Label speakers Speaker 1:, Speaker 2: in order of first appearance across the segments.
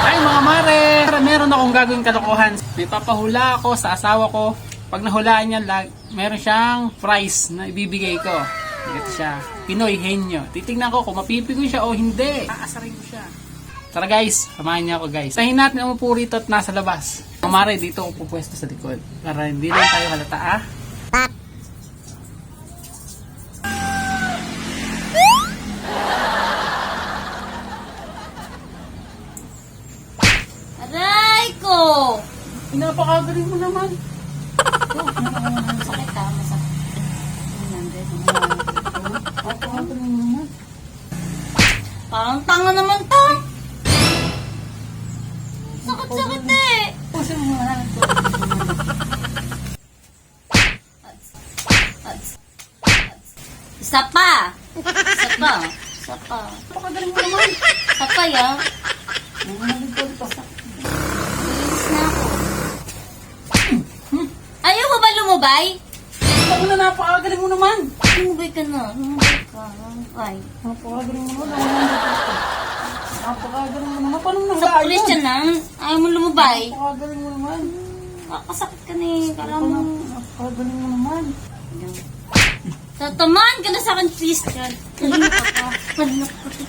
Speaker 1: Ay mga mare, meron akong gagawin kalokohan. May papahula ako sa asawa ko. Pag nahulaan niya, meron siyang prize na ibibigay ko. Ito siya, Pinoy Henyo. Titignan ko kung mapipigoy siya o hindi. Aasarin ko siya. Tara guys, samahan niya ako guys. Sahin natin ang upo rito at nasa labas. Mga mare, dito ako pupwesto sa likod. Para hindi lang tayo halata ah.
Speaker 2: Aray ko!
Speaker 1: Napakagaling mo naman.
Speaker 2: Masakit ha, masakit.
Speaker 1: Napakagaling mo naman.
Speaker 2: Parang tanga naman to. Sakit-sakit eh.
Speaker 1: Pusin mo nga ito.
Speaker 2: Isa pa. Isa pa. Isa pa.
Speaker 1: Napakagaling mo naman.
Speaker 2: Isa pa ya.
Speaker 1: Napakagaling
Speaker 2: Bilis na ako. Ayaw mo ba lumubay?
Speaker 1: Ako na napakagaling mo naman.
Speaker 2: Lumubay ka na. Lumubay ka. Lumubay.
Speaker 1: Napakagaling mo naman. Napakagaling mo naman. Paano nang
Speaker 2: Sa pulis yan lang. Ayaw mo lumubay.
Speaker 1: Napakagaling mo naman.
Speaker 2: Kakasakit ka na eh. Kala mo.
Speaker 1: Napakagaling mo naman.
Speaker 2: Tatamaan ka na sa akin, please. Kanina ka pa.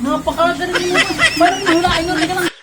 Speaker 1: Napakagaling mo naman. Paano nang hulain mo? Teka lang.